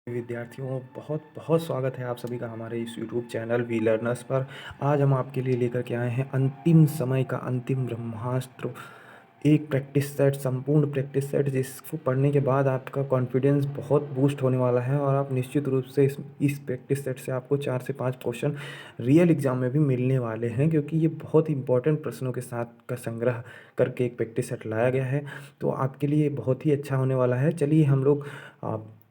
विद्यार्थियों बहुत बहुत स्वागत है आप सभी का हमारे इस यूट्यूब चैनल वी लर्नर्स पर। आज हम आपके लिए लेकर के आए हैं अंतिम समय का अंतिम ब्रह्मास्त्र, एक प्रैक्टिस सेट, संपूर्ण प्रैक्टिस सेट जिसको पढ़ने के बाद आपका कॉन्फिडेंस बहुत बूस्ट होने वाला है और आप निश्चित रूप से इस प्रैक्टिस सेट से आपको 4 से 5 क्वेश्चन रियल एग्जाम में भी मिलने वाले हैं, क्योंकि ये बहुत इंपॉर्टेंट प्रश्नों के साथ का संग्रह करके एक प्रैक्टिस सेट लाया गया है। तो आपके लिए बहुत ही अच्छा होने वाला है। चलिए हम लोग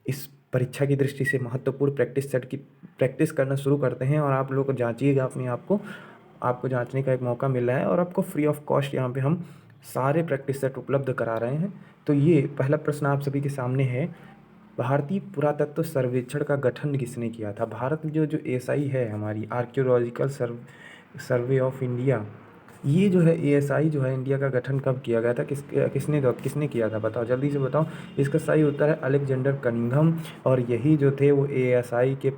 इस परीक्षा की दृष्टि से महत्वपूर्ण प्रैक्टिस सेट की प्रैक्टिस करना शुरू करते हैं और आप लोग जांचिएगा अपने आप को। आपको जांचने का एक मौका मिल रहा है और आपको फ्री ऑफ कॉस्ट यहाँ पे हम सारे प्रैक्टिस सेट उपलब्ध करा रहे हैं। तो ये पहला प्रश्न आप सभी के सामने है, भारतीय पुरातत्व सर्वेक्षण का गठन किसने किया था? भारत में जो जो एएसआई है, हमारी आर्कियोलॉजिकल सर्वे ऑफ इंडिया, ये जो है एएसआई जो है इंडिया का गठन कब किया गया था? किसने किया था? बताओ, जल्दी से बताओ। इसका सही उत्तर है अलेक्जेंडर कनिंघम। और यही जो थे वो एएसआई के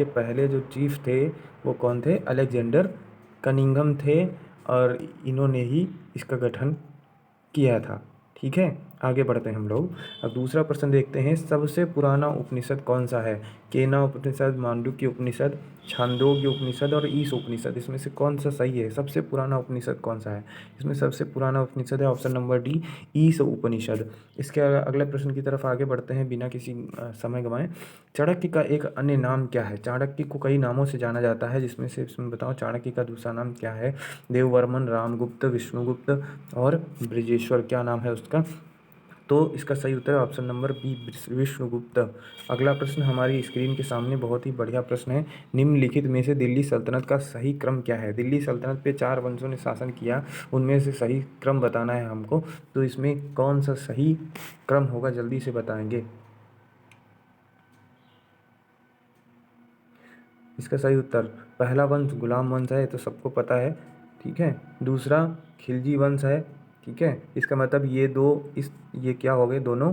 पहले जो चीफ थे वो कौन थे? अलेक्जेंडर कनिंघम थे और इन्होंने ही इसका गठन किया था। ठीक है, आगे बढ़ते हैं हम लोग। अब दूसरा प्रश्न देखते हैं, सबसे पुराना उपनिषद कौन सा है? केना उपनिषद, मांडुक्य उपनिषद, छांदोग्य उपनिषद और ईश उपनिषद, इसमें से कौन सा सही है? सबसे पुराना उपनिषद कौन सा है? इसमें सबसे पुराना उपनिषद है ऑप्शन नंबर डी, ईश उपनिषद। इसके अगले प्रश्न की तरफ आगे बढ़ते हैं बिना किसी समय गंवाए। चाणक्य का एक अन्य नाम क्या है? चाणक्य को कई नामों से जाना जाता है, जिसमें से इसमें बताओ चाणक्य का दूसरा नाम क्या है? देववर्मन, रामगुप्त, विष्णुगुप्त और ब्रजेश्वर, क्या नाम है उसका? तो इसका सही उत्तर है ऑप्शन नंबर बी, विष्णुगुप्त। अगला प्रश्न हमारी स्क्रीन के सामने बहुत ही बढ़िया प्रश्न है, निम्नलिखित में से दिल्ली सल्तनत का सही क्रम क्या है? दिल्ली सल्तनत पे 4 वंशों ने शासन किया, उनमें से सही क्रम बताना है हमको। तो इसमें कौन सा सही क्रम होगा, जल्दी से बताएंगे। इसका सही उत्तर पहला वंश गुलाम वंश है, तो सबको पता है। ठीक है, दूसरा खिलजी वंश है। ठीक है, इसका मतलब ये क्या हो गए, दोनों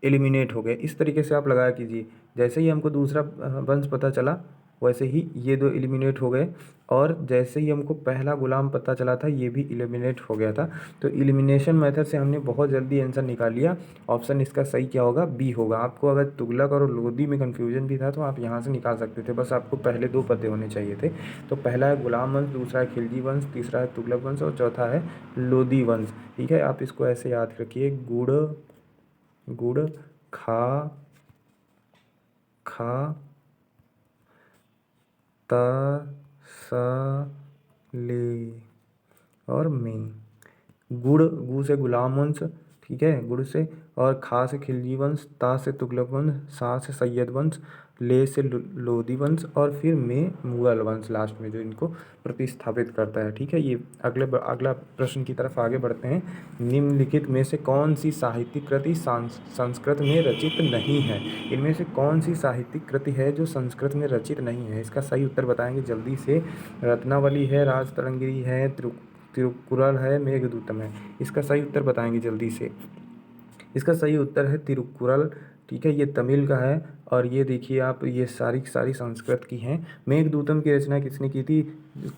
एलिमिनेट हो गए। इस तरीके से आप लगाया कीजिए, जैसे ही हमको दूसरा वंश पता चला वैसे ही ये दो एलिमिनेट हो गए, और जैसे ही हमको पहला गुलाम पता चला था ये भी एलिमिनेट हो गया था। तो एलिमिनेशन मेथड से हमने बहुत जल्दी आंसर निकाल लिया। ऑप्शन इसका सही क्या होगा? बी होगा। आपको अगर तुगलक और लोदी में कन्फ्यूजन भी था तो आप यहाँ से निकाल सकते थे, बस आपको पहले 2 पते होने चाहिए थे। तो पहला है गुलाम वंश, दूसरा है खिलजी वंश, तीसरा है तुगलक वंश और चौथा है लोदी वंश। ठीक है, आप इसको ऐसे याद रखिए, गुड़ गुड़ खा खा त स ले और में। गुड़, गु से गुलाम वंश, ठीक है, गुड़ से, और खा से खिलजी वंश, ता से तुगलक वंश, सा से सैयद वंश, ले से लोधी वंश और फिर में मुगल वंश लास्ट में जो इनको प्रतिस्थापित करता है। ठीक है, ये अगला प्रश्न की तरफ आगे बढ़ते हैं। निम्नलिखित में से कौन सी साहित्यिक कृति संस्कृत में रचित नहीं है? इनमें से कौन सी साहित्यिक कृति है जो संस्कृत में रचित नहीं है? इसका सही उत्तर बताएंगे जल्दी से। रत्नावली है, राजतरंगिणी है, तिरुकुरल है, मेघदूतम है। इसका सही उत्तर बताएंगे जल्दी से। इसका सही उत्तर है तिरुकुरल। ठीक है, ये तमिल का है और ये देखिए आप, ये सारी सारी संस्कृत की हैं। मेघदूतम की रचना किसने की थी?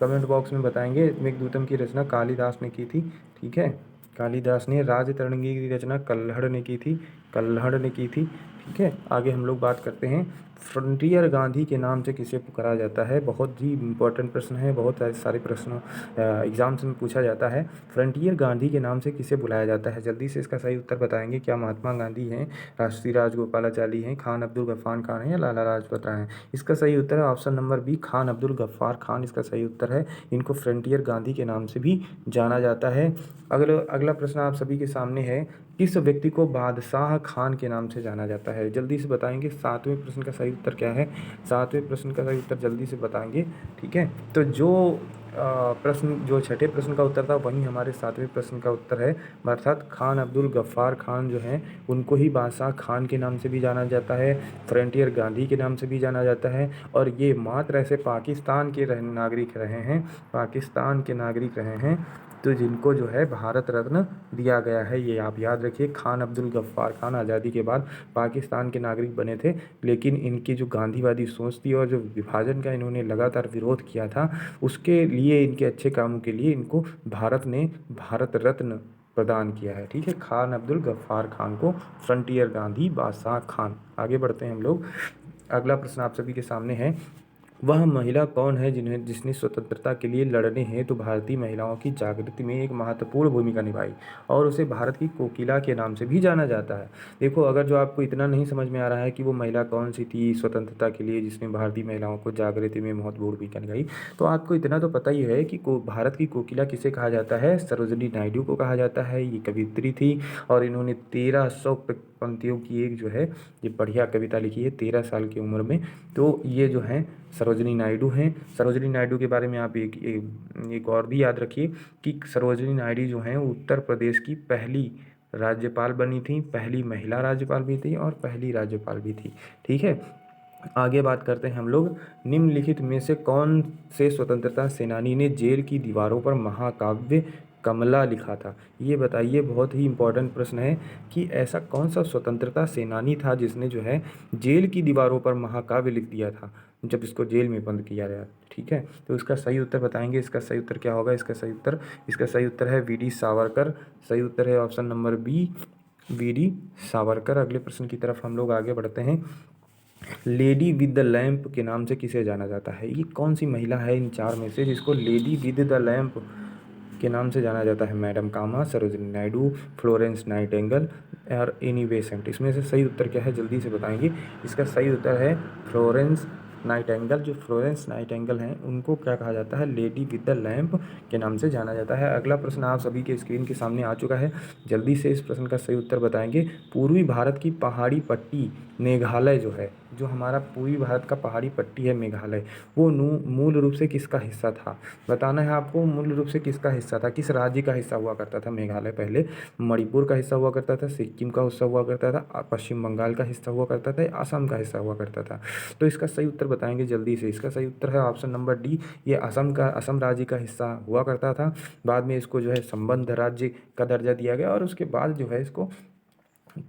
कमेंट बॉक्स में बताएंगे। मेघदूतम की रचना कालिदास ने की थी। ठीक है, कालिदास ने। राजतरंगी की रचना कल्हड़ ने की थी, कल्हड़ ने की थी। ठीक है, आगे हम लोग बात करते हैं, फ्रंटियर गांधी के नाम से किसे पुकारा जाता है? बहुत ही इंपॉर्टेंट प्रश्न है, बहुत सारे प्रश्न एग्जाम्स में पूछा जाता है। फ्रंटियर गांधी के नाम से किसे बुलाया जाता है? जल्दी से इसका सही उत्तर बताएंगे। क्या महात्मा गांधी हैं, राष्ट्रीय राजगोपालाचारी हैं, खान अब्दुल गफ्फार खान हैं या लाला लाजपत राय हैं? इसका सही उत्तर है option number B, Khan Abdul Ghaffar Khan इसका सही उत्तर है। इनको फ्रंटियर गांधी के नाम से भी जाना जाता है। अगला प्रश्न आप सभी के सामने है, किस व्यक्ति को बादशाह खान के नाम से जाना जाता है? जल्दी से बताएंगे। 7वें प्रश्न का सही उत्तर क्या है? 7वें प्रश्न का सही उत्तर जल्दी से बताएंगे। ठीक है, तो जो छठे प्रश्न का उत्तर था वही हमारे 7वें प्रश्न का उत्तर है, अर्थात खान अब्दुल गफ्फार खान जो हैं उनको ही बादशाह खान के नाम से भी जाना जाता है, फ्रंटियर गांधी के नाम से भी जाना जाता है। और ये मात्र ऐसे पाकिस्तान के नागरिक रहे हैं, पाकिस्तान के नागरिक रहे हैं तो जिनको जो है भारत रत्न दिया गया है। ये आप याद रखिए, खान अब्दुल गफ्फार खान आज़ादी के बाद पाकिस्तान के नागरिक बने थे, लेकिन इनकी जो गांधीवादी सोच थी और जो विभाजन का इन्होंने लगातार विरोध किया था, उसके लिए, इनके अच्छे कामों के लिए इनको भारत ने भारत रत्न प्रदान किया है। ठीक है, खान अब्दुल गफ्फार खान को फ्रंटियर गांधी बादशाह खान। आगे बढ़ते हैं हम लोग। अगला प्रश्न आप सभी के सामने है, वह महिला कौन है जिसने स्वतंत्रता के लिए लड़ने हेतु भारतीय महिलाओं की जागृति में एक महत्वपूर्ण भूमिका निभाई और उसे भारत की कोकिला के नाम से भी जाना जाता है। देखो, अगर जो आपको इतना नहीं समझ में आ रहा है कि वो महिला कौन सी थी स्वतंत्रता के लिए जिसने भारतीय महिलाओं को जागृति में महत्वपूर्ण भूमिका निभाई, तो आपको इतना तो पता ही है कि भारत की कोकिला किसे कहा जाता है। सरोजिनी नायडू को कहा जाता है। ये कवियत्री थी और इन्होंने 1300 पंक्तियों की एक जो है ये बढ़िया कविता लिखी है 13 साल की उम्र में। तो ये जो हैं सरोजिनी नायडू हैं। सरोजिनी नायडू के बारे में आप एक और भी याद रखिए कि सरोजिनी नायडू जो हैं उत्तर प्रदेश की पहली राज्यपाल बनी थी, पहली महिला राज्यपाल भी थी और पहली राज्यपाल भी थी। ठीक है, आगे बात करते हैं हम लोग। निम्नलिखित में से कौन से स्वतंत्रता सेनानी ने जेल की दीवारों पर महाकाव्य कमला लिखा था? ये बताइए, बहुत ही इंपॉर्टेंट प्रश्न है कि ऐसा कौन सा स्वतंत्रता सेनानी था जिसने जो है जेल की दीवारों पर महाकाव्य लिख दिया था जब इसको जेल में बंद किया गया। ठीक है, तो इसका सही उत्तर बताएंगे। इसका सही उत्तर क्या होगा? इसका सही उत्तर है वी डी सावरकर। सही उत्तर है option number B, V D Savarkar. अगले प्रश्न की तरफ हम लोग आगे बढ़ते हैं। लेडी विद द लैंप के नाम से किसे जाना जाता है? ये कौन सी महिला है इन चार में से जिसको लेडी विद द लैंप के नाम से जाना जाता है? मैडम कामा, सरोजिनी नायडू, फ्लोरेंस नाइटिंगेल और एनी बेसेंट। इसमें से सही उत्तर क्या है जल्दी से बताएंगे। इसका सही उत्तर है फ्लोरेंस नाइटिंगेल। जो फ्लोरेंस नाइटिंगेल हैं उनको क्या कहा जाता है? लेडी विद द लैंप के नाम से जाना जाता है। अगला प्रश्न आप सभी के स्क्रीन के सामने आ चुका है, जल्दी से इस प्रश्न का सही उत्तर बताएंगे। पूर्वी भारत की पहाड़ी पट्टी मेघालय जो है, जो हमारा पूर्वी भारत का पहाड़ी पट्टी है मेघालय, वो मूल रूप से किसका हिस्सा था? बताना है आपको मूल रूप से किसका हिस्सा था, किस राज्य का हिस्सा हुआ करता था मेघालय? पहले मणिपुर का हिस्सा हुआ करता था, सिक्किम का हिस्सा हुआ करता था, पश्चिम बंगाल का हिस्सा हुआ करता था, असम का हिस्सा हुआ करता था। तो इसका सही उत्तर बताएंगे जल्दी से। इसका सही उत्तर है ऑप्शन नंबर डी, ये असम राज्य का हिस्सा हुआ करता था। बाद में इसको जो है संबद्ध राज्य का दर्जा दिया गया और उसके बाद जो है इसको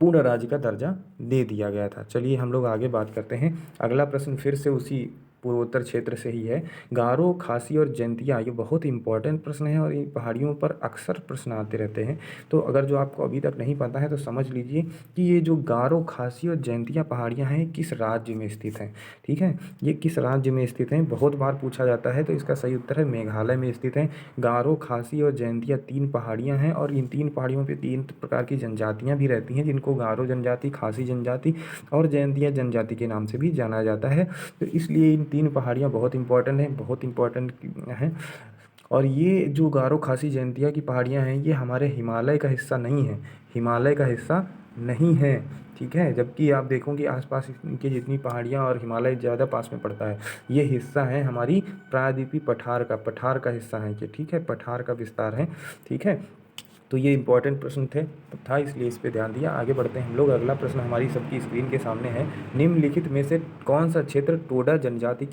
पूर्ण राज्य का दर्जा दे दिया गया था। चलिए हम लोग आगे बात करते हैं। अगला प्रश्न फिर से उसी पूर्वोत्तर क्षेत्र से ही है। गारो, खासी और जैंतिया, ये बहुत इंपॉर्टेंट प्रश्न है और इन पहाड़ियों पर अक्सर प्रश्न आते रहते हैं। तो अगर जो आपको अभी तक नहीं पता है तो समझ लीजिए कि ये जो गारो, खासी और जैंतिया पहाड़ियाँ हैं किस राज्य में स्थित हैं। ठीक है, ये किस राज्य में स्थित हैं बहुत बार पूछा जाता है। तो इसका सही उत्तर है मेघालय में स्थित हैं। गारो, खासी और जैंतिया 3 पहाड़ियाँ हैं और इन 3 पहाड़ियों पर 3 प्रकार की जनजातियाँ भी रहती हैं जिनको गारो जनजाति, खासी जनजाति और जैंतिया जनजाति के नाम से भी जाना जाता है। तो इसलिए इन 3 पहाड़ियाँ बहुत इंपॉर्टेंट हैं। और ये जो गारो, खासी, जैंतिया की पहाड़ियाँ हैं ये हमारे हिमालय का हिस्सा नहीं है, हिमालय का हिस्सा नहीं है। ठीक है, जबकि आप देखोगे आसपास इनके जितनी पहाड़ियाँ और हिमालय ज़्यादा पास में पड़ता है। ये हिस्सा है हमारी प्रायद्वीपीय पठार का हिस्सा है ये। ठीक है, पठार का विस्तार है। ठीक है, तो ये इंपॉर्टेंट प्रश्न था इसलिए इस पे ध्यान दिया। आगे बढ़ते हैं हम लोग। अगला प्रश्न हमारी सबकी स्क्रीन के सामने है। निम्नलिखित में से कौन सा क्षेत्र टोडा जनजाति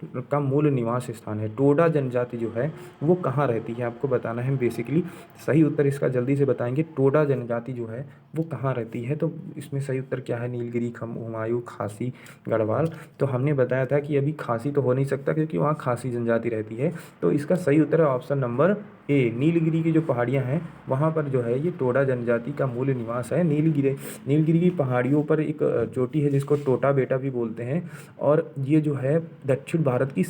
का मूल निवास स्थान है? टोडा जनजाति जो है वो कहाँ रहती है आपको बताना है बेसिकली। सही उत्तर इसका जल्दी से बताएंगे। टोडा जनजाति जो है वो कहाँ रहती है? तो इसमें सही उत्तर क्या है? नीलगिरी, हुमायूं, खासी, गढ़वाल। तो हमने बताया था कि अभी खासी तो हो नहीं सकता क्योंकि वहाँ खासी जनजाति रहती है। तो इसका सही उत्तर है ऑप्शन नंबर ए, नीलगिरी की जो पहाड़ियाँ हैं वहाँ पर जो है ये टोडा जनजाति का मूल निवास है। नीलगिरी की पहाड़ियों पर एक चोटी है जिसको टोटा बेटा भी बोलते हैं और ये जो है दक्षिण भारत की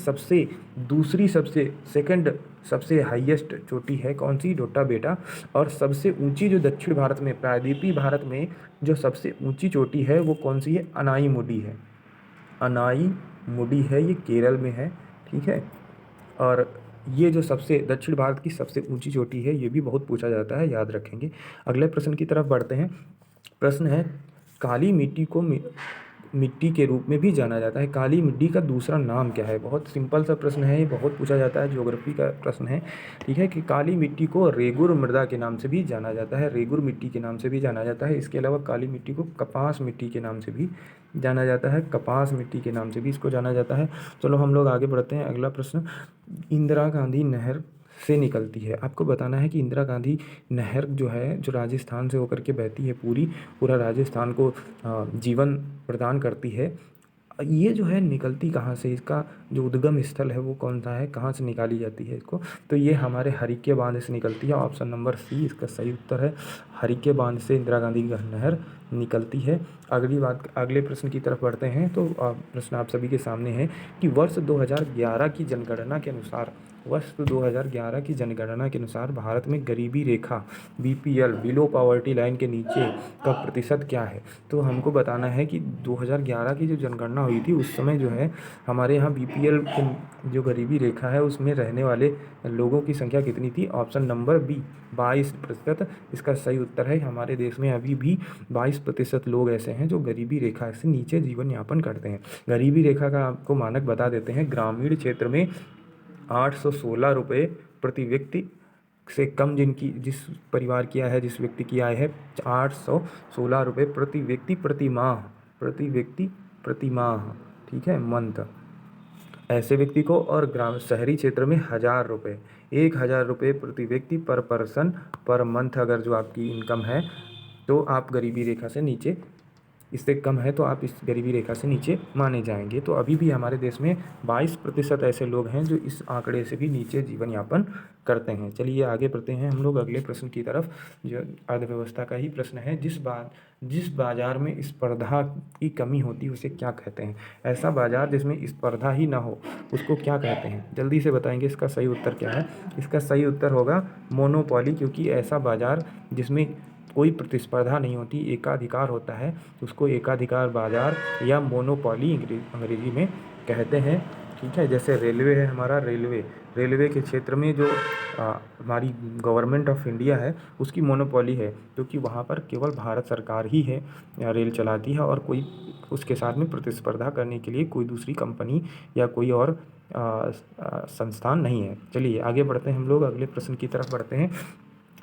सेकंड सबसे हाईएस्ट चोटी है। कौन सी? टोटा बेटा। और सबसे ऊंची जो दक्षिण भारत में, प्रायद्वीपीय भारत में जो सबसे ऊंची चोटी है वो कौन सी है? अनाईमुडी है। अनाईमुडी है, ये केरल में है। ठीक है, और ये जो सबसे दक्षिण भारत की सबसे ऊंची चोटी है ये भी बहुत पूछा जाता है, याद रखेंगे। अगले प्रश्न की तरफ बढ़ते हैं। प्रश्न है, काली मिट्टी को मिट्टी के रूप में भी जाना जाता है, काली मिट्टी का दूसरा नाम क्या है? बहुत सिंपल सा प्रश्न है, ये बहुत पूछा जाता है, ज्योग्राफी का प्रश्न है। ठीक है, कि काली मिट्टी को रेगुर मृदा के नाम से भी जाना जाता है, रेगुर मिट्टी के नाम से भी जाना जाता है। इसके अलावा काली मिट्टी को कपास मिट्टी के नाम से भी जाना जाता है, कपास मिट्टी के नाम से भी इसको जाना जाता है। चलो हम लोग आगे बढ़ते हैं। अगला प्रश्न, इंदिरा गांधी नहर से निकलती है, आपको बताना है कि इंदिरा गांधी नहर जो है जो राजस्थान से होकर के बहती है, पूरा राजस्थान को जीवन प्रदान करती है। ये जो है निकलती कहाँ से, इसका जो उद्गम स्थल है वो कौन सा है, कहाँ से निकाली जाती है इसको, तो ये हमारे हरिके बांध से निकलती है। ऑप्शन नंबर सी इसका सही उत्तर है। हरिके बांध से इंदिरा गांधी की नहर निकलती है। अगले प्रश्न की तरफ बढ़ते हैं। तो प्रश्न आप सभी के सामने है कि वर्ष 2011 की जनगणना के अनुसार, वर्ष 2011 की जनगणना के अनुसार भारत में गरीबी रेखा बीपीएल, बिलो पॉवर्टी लाइन के नीचे का प्रतिशत क्या है। तो हमको बताना है कि 2011 की जो जनगणना हुई थी उस समय जो है हमारे यहाँ बीपीएल जो गरीबी रेखा है उसमें रहने वाले लोगों की संख्या कितनी थी। ऑप्शन नंबर बी 22% इसका सही उत्तर है। हमारे देश में अभी भी 22% लोग ऐसे हैं जो गरीबी रेखा से नीचे जीवन यापन करते हैं। गरीबी रेखा का आपको मानक बता देते हैं। ग्रामीण क्षेत्र में 816 रुपये प्रति व्यक्ति से कम जिस परिवार की आय है, जिस व्यक्ति की आय है 816 रुपये प्रति व्यक्ति प्रति माह, ठीक है, मंथ, ऐसे व्यक्ति को। और शहरी क्षेत्र में 1000 रुपये, 1000 रुपये प्रति व्यक्ति पर पर्सन पर मंथ अगर जो आपकी इनकम है तो आप गरीबी रेखा से नीचे, इससे कम है तो आप इस गरीबी रेखा से नीचे माने जाएंगे। तो अभी भी हमारे देश में 22% ऐसे लोग हैं जो इस आंकड़े से भी नीचे जीवन यापन करते हैं। चलिए आगे बढ़ते हैं हम लोग अगले प्रश्न की तरफ, जो अर्थव्यवस्था का ही प्रश्न है। जिस बाजार में स्पर्धा की कमी होती है उसे क्या कहते हैं। ऐसा बाजार जिसमें स्पर्धा ही ना हो उसको क्या कहते हैं, जल्दी से बताएंगे इसका सही उत्तर क्या है। इसका सही उत्तर होगा मोनोपोली, क्योंकि ऐसा बाजार जिसमें कोई प्रतिस्पर्धा नहीं होती, एकाधिकार होता है, उसको एकाधिकार बाजार या मोनोपोली अंग्रेजी में कहते हैं, ठीक है। जैसे रेलवे है हमारा, रेलवे के क्षेत्र में जो हमारी गवर्नमेंट ऑफ इंडिया है उसकी मोनोपोली है, क्योंकि वहाँ पर केवल भारत सरकार ही है रेल चलाती है और कोई उसके साथ में प्रतिस्पर्धा करने के लिए कोई दूसरी कंपनी या कोई और संस्थान नहीं है। चलिए आगे बढ़ते हैं हम लोग, अगले प्रश्न की तरफ बढ़ते हैं।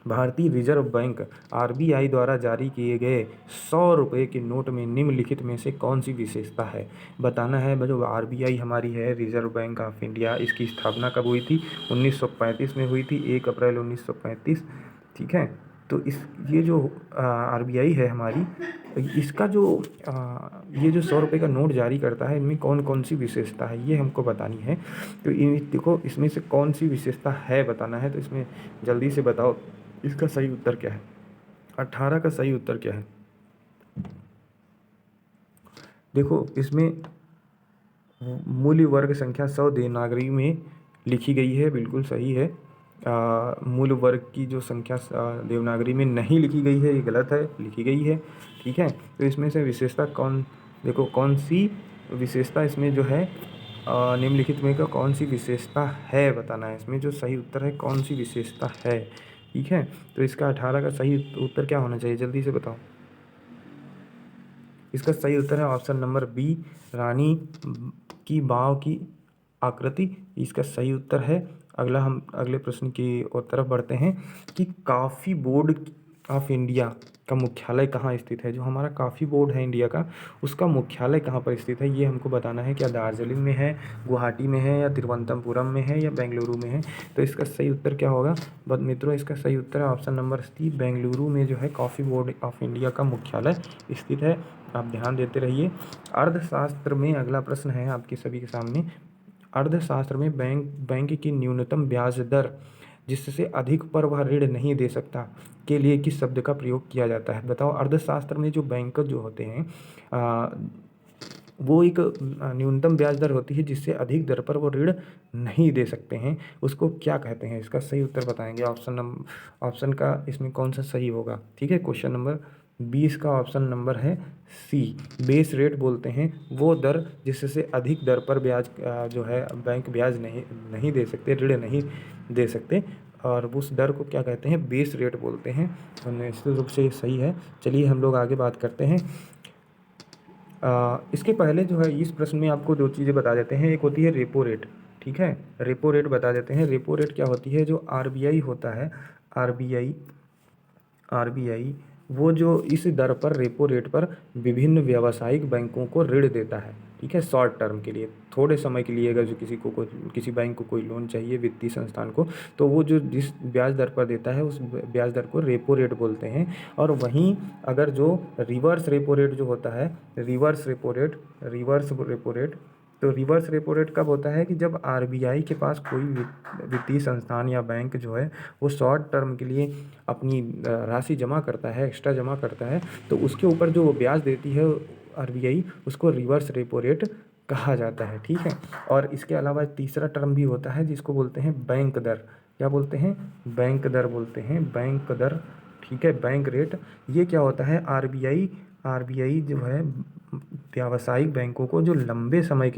भारतीय रिजर्व बैंक आरबीआई द्वारा जारी किए गए 100 रुपये के नोट में निम्नलिखित में से कौन सी विशेषता है। बताना है। जो आरबीआई हमारी है, रिजर्व बैंक ऑफ इंडिया, इसकी स्थापना कब हुई थी, 1935 में हुई थी, 1 अप्रैल 1935, ठीक है। तो ये जो आरबीआई है हमारी, इसका जो ये जो 100 रुपये का नोट जारी करता है, इनमें कौन कौन सी विशेषता है ये हमको बतानी है। तो देखो इसमें से कौन सी विशेषता है बताना है, तो इसमें जल्दी से बताओ इसका सही उत्तर क्या है। 18 का सही उत्तर क्या है। देखो इसमें मूल्य वर्ग संख्या 100 देवनागरी में लिखी गई है, बिल्कुल सही है। मूल वर्ग की जो संख्या देवनागरी में नहीं लिखी गई है, ये गलत है, लिखी गई है, ठीक है। तो इसमें से विशेषता देखो कौन सी विशेषता इसमें जो है निम्नलिखित में का कौन सी विशेषता है बताना है। इसमें जो सही उत्तर है कौन सी विशेषता है, ठीक है। तो इसका 18 का सही उत्तर क्या होना चाहिए, जल्दी से बताओ। इसका सही उत्तर है ऑप्शन नंबर बी, रानी की बाव की आकृति, इसका सही उत्तर है। हम अगले प्रश्न की ओर तरफ बढ़ते हैं कि कॉफ़ी बोर्ड ऑफ इंडिया का मुख्यालय कहाँ स्थित है। जो हमारा कॉफ़ी बोर्ड है इंडिया का, उसका मुख्यालय कहाँ पर स्थित है ये हमको बताना है। क्या दार्जिलिंग में है, गुवाहाटी में है, या तिरुवनंतपुरम में है, या बेंगलुरु में है। तो इसका सही उत्तर क्या होगा मित्रों, इसका सही उत्तर है ऑप्शन नंबर सी, बेंगलुरु में जो है कॉफ़ी बोर्ड ऑफ इंडिया का मुख्यालय स्थित है। आप ध्यान देते रहिए। अर्थशास्त्र में अगला प्रश्न है आपके सभी के सामने। अर्थशास्त्र में बैंक की न्यूनतम ब्याज दर जिससे अधिक पर वह ऋण नहीं दे सकता के लिए किस शब्द का प्रयोग किया जाता है। बताओ अर्थशास्त्र में जो बैंक जो होते हैं वो एक न्यूनतम ब्याज दर होती है जिससे अधिक दर पर वो ऋण नहीं दे सकते हैं, उसको क्या कहते हैं। इसका सही उत्तर बताएंगे। ऑप्शन का इसमें कौन सा सही होगा, ठीक है। क्वेश्चन नंबर 20 का ऑप्शन नंबर है सी, बेस रेट बोलते हैं वो दर जिससे अधिक दर पर ब्याज जो है बैंक ब्याज नहीं दे सकते, ऋण नहीं दे सकते, और उस दर को क्या कहते हैं, बेस रेट बोलते हैं। तो निश्चित रूप से ये सही है। चलिए हम लोग आगे बात करते हैं। इसके पहले जो है इस प्रश्न में आपको दो चीज़ें बता देते हैं। एक होती है रेपो रेट, ठीक है, रेपो रेट बता देते हैं। रेपो रेट क्या होती है, जो आरबीआई होता है, आरबीआई वो जो इस दर पर रेपो रेट पर विभिन्न व्यावसायिक बैंकों को ऋण देता है, ठीक है, शॉर्ट टर्म के लिए, थोड़े समय के लिए। अगर जो किसी बैंक को कोई लोन चाहिए, वित्तीय संस्थान को, तो वो जो जिस ब्याज दर पर देता है उस ब्याज दर को रेपो रेट बोलते हैं। और वहीं अगर जो रिवर्स रेपो रेट जो होता है, रिवर्स रेपो रेट, तो रिवर्स रेपो रेट कब होता है कि जब आरबीआई के पास कोई वित्तीय संस्थान या बैंक जो है वो शॉर्ट टर्म के लिए अपनी राशि जमा करता है, एक्स्ट्रा जमा करता है, तो उसके ऊपर जो वो ब्याज देती है आरबीआई, उसको रिवर्स रेपो रेट कहा जाता है, ठीक है। और इसके अलावा तीसरा टर्म भी होता है जिसको बोलते हैं बैंक दर। क्या बोलते हैं? बैंक दर बोलते हैं, बैंक दर, ठीक है, बैंक रेट। ये क्या होता है? आरबीआई जो है व्यावसायिक बैंकों को जो लंबे समय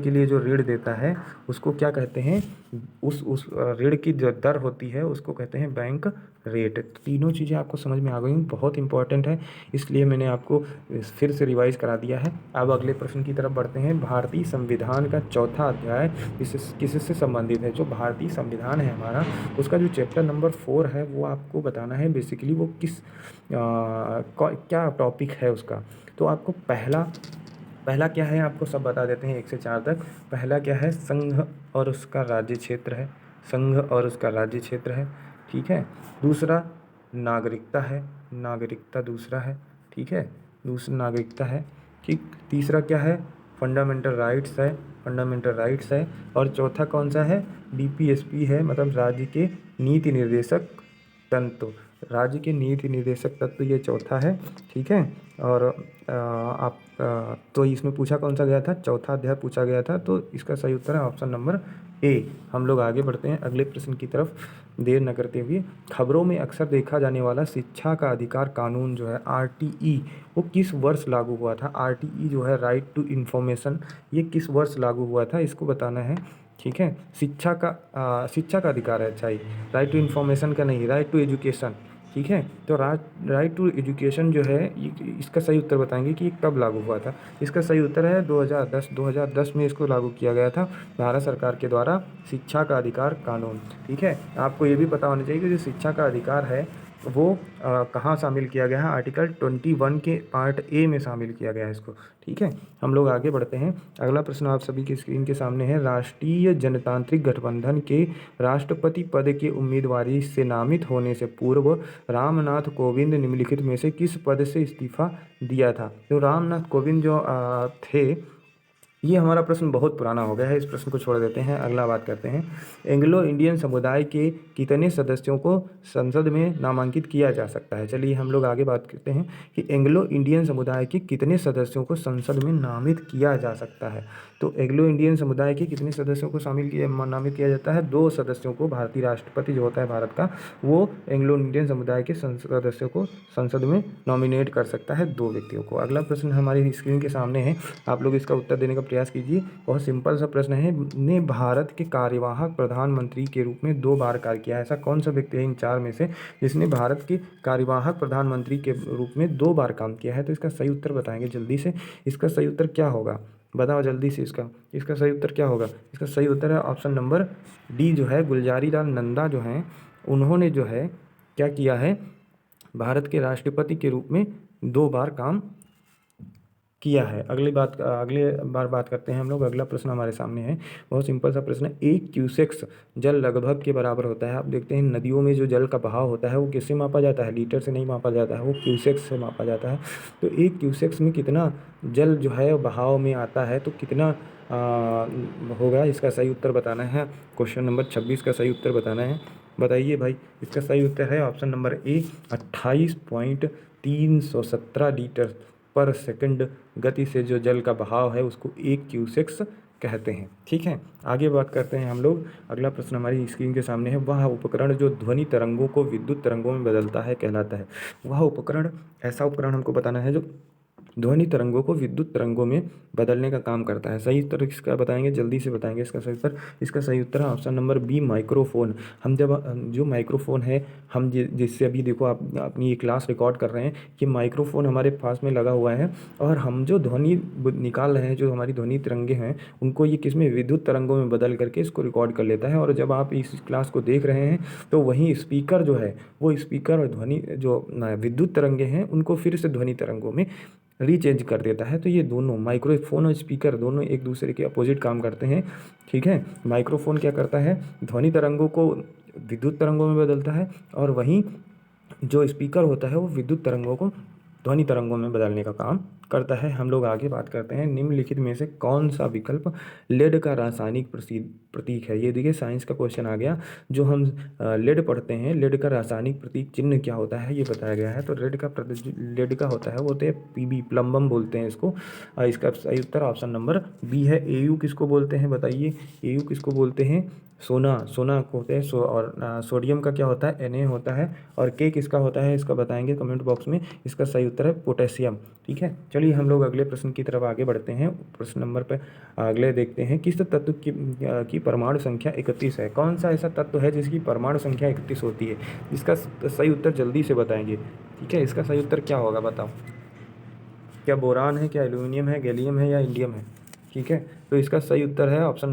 के लिए जो ऋण देता है उसको क्या कहते हैं? उस ऋण की जो दर होती है उसको कहते हैं बैंक रेट। तीनों चीज़ें आपको समझ में आ गई, बहुत इंपॉर्टेंट है, इसलिए मैंने आपको फिर से रिवाइज करा दिया है। अब अगले प्रश्न की तरफ बढ़ते हैं। भारतीय संविधान का चौथा अध्याय किससे संबंधित है? जो भारतीय संविधान है हमारा, उसका जो चैप्टर नंबर 4 है वो आपको बताना है बेसिकली वो क्या टॉपिक है उसका। तो आपको पहला क्या है आपको सब बता देते हैं 1 से 4 तक। पहला क्या है? संघ और उसका राज्य क्षेत्र है, संघ और उसका राज्य क्षेत्र है, ठीक है। दूसरा नागरिकता है, नागरिकता दूसरा है, ठीक है, दूसरा नागरिकता है, ठीक। तीसरा क्या है? फंडामेंटल राइट्स है, फंडामेंटल राइट्स है। और चौथा कौन सा है? डीपीएसपी है, मतलब राज्य के नीति निर्देशक तंत्र, राज्य के नीति निर्देशक तत्व, ये चौथा है, ठीक है। और तो इसमें पूछा कौन सा गया था? चौथा अध्याय पूछा गया था, तो इसका सही उत्तर है ऑप्शन नंबर ए। हम लोग आगे बढ़ते हैं अगले प्रश्न की तरफ देर न करते हुए। खबरों में अक्सर देखा जाने वाला शिक्षा का अधिकार कानून जो है आरटीई, वो किस वर्ष लागू हुआ था? आरटीई जो है, राइट टू इन्फॉर्मेशन, ये किस वर्ष लागू हुआ था इसको बताना है, ठीक है। शिक्षा का अधिकार है, अच्छा, राइट टू इन्फॉर्मेशन का नहीं, राइट टू एजुकेशन, ठीक है। तो राइट टू एजुकेशन जो है इसका सही उत्तर बताएंगे कि ये कब लागू हुआ था। इसका सही उत्तर है 2010 में इसको लागू किया गया था भारत सरकार के द्वारा, शिक्षा का अधिकार कानून, ठीक है। आपको ये भी पता होना चाहिए कि जो शिक्षा का अधिकार है वो कहाँ शामिल किया गया है? आर्टिकल 21 के पार्ट ए में शामिल किया गया है इसको, ठीक है। हम लोग आगे बढ़ते हैं। अगला प्रश्न आप सभी की स्क्रीन के सामने है। राष्ट्रीय जनतांत्रिक गठबंधन के राष्ट्रपति पद के उम्मीदवारी से नामित होने से पूर्व रामनाथ कोविंद निम्नलिखित में से किस पद से इस्तीफा दिया था? तो रामनाथ कोविंद जो थे, ये हमारा प्रश्न बहुत पुराना हो गया है, इस प्रश्न को छोड़ देते हैं, अगला बात करते हैं। एंग्लो इंडियन समुदाय के कितने सदस्यों को संसद में नामांकित किया जा सकता है? चलिए हम लोग आगे बात करते हैं कि एंग्लो इंडियन समुदाय के कितने सदस्यों को संसद में नामित किया जा सकता है। तो एंग्लो इंडियन समुदाय के कितने सदस्यों को नामित किया जाता है? 2 सदस्यों को। भारतीय राष्ट्रपति जो होता है भारत का, वो एंग्लो इंडियन समुदाय के सदस्यों को संसद में नॉमिनेट कर सकता है, 2 व्यक्तियों को। अगला प्रश्न हमारी स्क्रीन के सामने है, आप लोग इसका उत्तर देने का प्रयास कीजिए। बहुत सिंपल सा प्रश्न है। ने भारत के कार्यवाहक प्रधानमंत्री के रूप में 2 बार कार्य किया है। ऐसा कौन सा व्यक्ति है इन 4 में से जिसने भारत के कार्यवाहक प्रधानमंत्री के रूप में 2 बार काम किया है? तो इसका सही उत्तर बताएंगे जल्दी से। इसका सही उत्तर क्या होगा? बताओ जल्दी से इसका सही उत्तर क्या होगा? इसका सही उत्तर है ऑप्शन नंबर डी जो है, गुलजारी लाल नंदा जो हैं, उन्होंने जो है क्या किया है? भारत के राष्ट्रपति के रूप में 2 बार काम किया है। अगले बार बात करते हैं हम लोग। अगला प्रश्न हमारे सामने है, बहुत सिंपल सा प्रश्न है। 1 क्यूसेक्स जल लगभग के बराबर होता है। आप देखते हैं नदियों में जो जल का बहाव होता है वो किससे मापा जाता है? लीटर से नहीं मापा जाता है, वो क्यूसेक्स से मापा जाता है। तो 1 क्यूसेक्स में कितना जल जो है बहाव में आता है, तो कितना होगा? इसका सही उत्तर बताना है। क्वेश्चन नंबर 26 का सही उत्तर बताना है। बताइए भाई, इसका सही उत्तर है ऑप्शन नंबर ए, 28.317 लीटर पर सेकंड गति से जो जल का बहाव है उसको 1 क्यूसेक्स कहते हैं, ठीक है। आगे बात करते हैं हम लोग। अगला प्रश्न हमारी स्क्रीन के सामने है। वह उपकरण जो ध्वनि तरंगों को विद्युत तरंगों में बदलता है कहलाता है। वह उपकरण, ऐसा उपकरण हमको बताना है जो ध्वनि तरंगों को विद्युत तरंगों में बदलने का काम करता है। सही उत्तर इसका बताएंगे, जल्दी से बताएंगे इसका सही उत्तर। इसका सही उत्तर है ऑप्शन नंबर बी, माइक्रोफोन। हम जब जो माइक्रोफोन है, हम जिससे अभी देखो आप अपनी ये क्लास रिकॉर्ड कर रहे हैं, कि माइक्रोफोन हमारे पास में लगा हुआ है और हम जो ध्वनि निकाल रहे हैं, जो हमारी ध्वनि तरंगे हैं, उनको ये किसमें, विद्युत तरंगों में बदल करके इसको रिकॉर्ड कर लेता है। और जब आप इस क्लास को देख रहे हैं तो वहीं स्पीकर जो है, वो स्पीकर और ध्वनि जो विद्युत तरंगे हैं उनको फिर से ध्वनि तरंगों में रीचेंज कर देता है। तो ये दोनों माइक्रोफोन और स्पीकर दोनों एक दूसरे के अपोजिट काम करते हैं। ठीक है, माइक्रोफोन क्या करता है, ध्वनि तरंगों को विद्युत तरंगों में बदलता है, और वहीं जो स्पीकर होता है वो विद्युत तरंगों को ध्वनि तरंगों में बदलने का काम करता है। हम लोग आगे बात करते हैं, निम्नलिखित में से कौन सा विकल्प लेड का रासायनिक प्रतीक है। ये देखिए साइंस का क्वेश्चन आ गया। जो हम लेड पढ़ते हैं, लेड का रासायनिक प्रतीक चिन्ह क्या होता है ये बताया गया है। तो लेड का होता है वो होते हैं पीबी, प्लम्बम बोलते हैं इसको। इसका सही उत्तर ऑप्शन नंबर बी है। एयू किसको बोलते हैं बताइए, एयू किसको बोलते हैं, सोना, सोना को होते हैं। और सोडियम का क्या होता है, Na होता है। और के किसका होता है इसका बताएंगे कमेंट बॉक्स में। इसका सही उत्तर है पोटेशियम। ठीक है, चलिए हम लोग अगले प्रश्न की तरफ आगे बढ़ते हैं। प्रश्न नंबर पे अगले देखते हैं, किस तत्व की परमाणु संख्या 31 है। कौन सा ऐसा तत्व है जिसकी परमाणु संख्या 31 होती है। इसका सही उत्तर जल्दी से बताएंगे। ठीक है, इसका सही उत्तर क्या होगा बताओ, क्या बोरान है, क्या एल्यूमिनियम है, गैलियम है, या इंडियम है। ठीक है, तो इसका सही उत्तर है ऑप्शन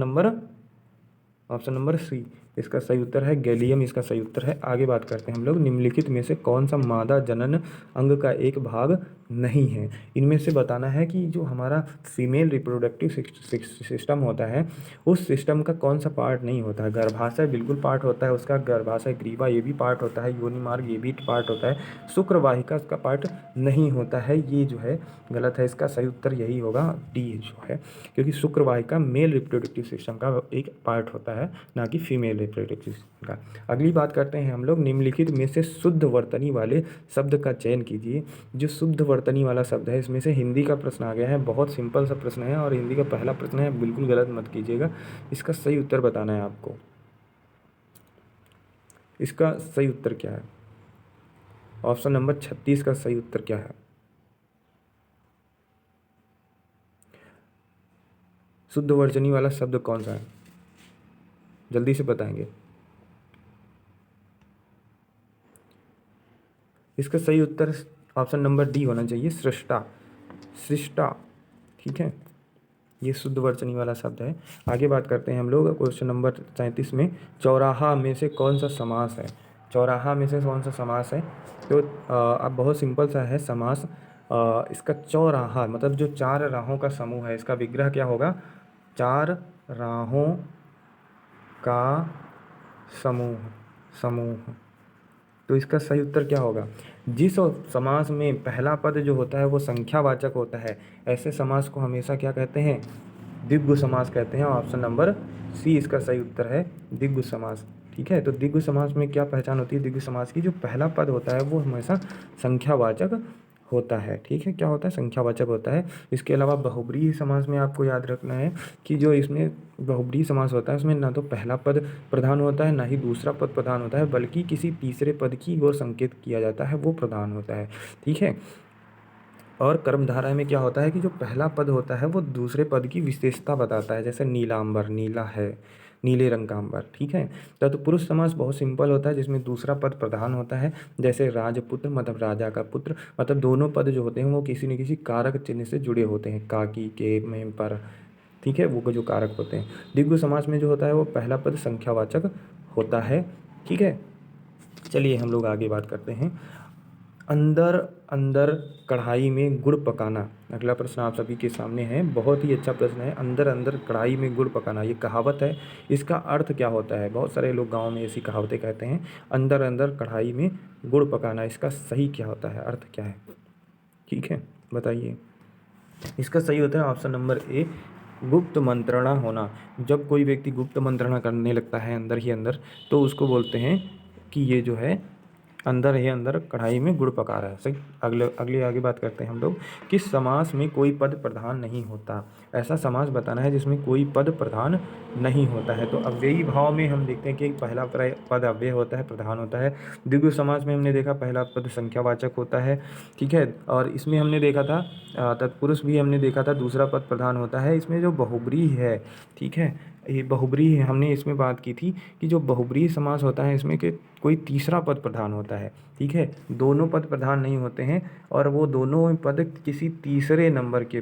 नंबर सी। इसका सही उत्तर है गैलियम, इसका सही उत्तर है। आगे बात करते हैं हम लोग, निम्नलिखित में से कौन सा मादा जनन अंग का एक भाग नहीं है। इनमें से बताना है कि जो हमारा फीमेल रिप्रोडक्टिव सिस्टम होता है, उस सिस्टम का कौन सा पार्ट नहीं होता है। गर्भाशय बिल्कुल पार्ट होता है उसका, गर्भाशय ग्रीवा ये भी पार्ट होता है, योनि मार्ग ये भी पार्ट होता है, शुक्रवाहिका उसका पार्ट नहीं होता है। ये जो है गलत है, इसका सही उत्तर यही होगा डी जो है, क्योंकि शुक्रवाहिका मेल रिप्रोडक्टिव सिस्टम का एक पार्ट होता है, ना कि फीमेल रिप्रोडक्टिव सिस्टम का। अगली बात करते हैं हम लोग, निम्नलिखित में से शुद्ध वर्तनी वाले शब्द का चयन कीजिए। जो शुद्ध वर्तनी वाला शब्द है, इसमें से हिंदी का प्रश्न आ गया है, बहुत सिंपल सा प्रश्न है और हिंदी का पहला प्रश्न है, बिल्कुल गलत मत कीजिएगा। इसका सही उत्तर बताना है आपको। इसका सही उत्तर क्या है, ऑप्शन नंबर 36 का सही उत्तर क्या है। शुद्ध वर्तनी वाला शब्द कौन सा है, जल्दी से बताएंगे। इसका सही उत्तर ऑप्शन नंबर डी होना चाहिए, सृष्टा, सृष्टा। ठीक है, ये शुद्ध वर्तनी वाला शब्द है। आगे बात करते हैं हम लोग क्वेश्चन नंबर 37 में, चौराहा में से कौन सा समास है। चौराहा में से कौन सा समास है, तो अब बहुत सिंपल सा है समास। इसका चौराहा मतलब जो चार राहों का समूह है, इसका विग्रह क्या होगा, चार राहों का समूह, समूह। तो इसका सही उत्तर क्या होगा, जिस समास में पहला पद जो होता है वो संख्यावाचक होता है, ऐसे समास को हमेशा क्या कहते हैं, द्विगु समास कहते हैं। ऑप्शन नंबर सी इसका सही उत्तर है, द्विगु समास। ठीक है, तो द्विगु समास में क्या पहचान होती है, द्विगु समास की जो पहला पद होता है वो हमेशा संख्यावाचक होता है। ठीक है, क्या होता है, संख्यावाचक होता है। इसके अलावा बहुब्रीहि समास में आपको याद रखना है कि जो इसमें बहुब्रीहि समास होता है उसमें ना तो पहला पद प्रधान होता है, ना ही दूसरा पद प्रधान होता है, बल्कि किसी तीसरे पद की ओर संकेत किया जाता है, वो प्रधान होता है। ठीक है, और कर्मधारय में क्या होता है कि जो पहला पद होता है वो दूसरे पद की विशेषता बताता है, जैसे नीलांबर, नीला है, नीले रंग का अंबर। ठीक है, तत्पुरुष समास बहुत सिंपल होता है, जिसमें दूसरा पद प्रधान होता है, जैसे राजपुत्र मतलब राजा का पुत्र, मतलब दोनों पद जो होते हैं वो किसी न किसी कारक चिन्ह से जुड़े होते हैं, का, की, के, में, पर। ठीक है, वो जो कारक होते हैं। द्विगु समास में जो होता है वो पहला पद संख्यावाचक होता है। ठीक है, चलिए हम लोग आगे बात करते हैं, अंदर अंदर कढ़ाई में गुड़ पकाना। अगला प्रश्न आप सभी के सामने है, बहुत ही अच्छा प्रश्न है। अंदर अंदर कढ़ाई में गुड़ पकाना, ये कहावत है, इसका अर्थ क्या होता है। बहुत सारे लोग गांव में ऐसी कहावतें कहते हैं, अंदर अंदर कढ़ाई में गुड़ पकाना, इसका सही क्या होता है, अर्थ क्या है। ठीक है, बताइए। इसका सही होता है ऑप्शन नंबर ए, गुप्त मंत्रणा होना। जब कोई व्यक्ति गुप्त मंत्रणा करने लगता है अंदर ही अंदर, तो उसको बोलते हैं कि ये जो है अंदर ही अंदर कढ़ाई में गुड़ पका रहा है। सही। अगले आगे बात करते हैं हम लोग। किस समास में कोई पद प्रधान नहीं होता? ऐसा समास बताना है जिसमें कोई पद प्रधान नहीं होता है। तो अव्ययी भाव में हम देखते हैं कि पहला पद अव्यय होता है, प्रधान होता है। द्विगु समास में हमने देखा पहला पद संख्यावाचक होता है, ठीक है। और इसमें हमने देखा था तत्पुरुष भी हमने देखा था, दूसरा पद प्रधान होता है। इसमें जो बहुब्रीहि है, ठीक है, ये बहुब्रीहि है, हमने इसमें बात की थी कि जो बहुब्रीहि समास होता है इसमें कि कोई तीसरा पद प्रधान होता है, ठीक है। दोनों पद प्रधान नहीं होते हैं और वो दोनों पद किसी तीसरे नंबर के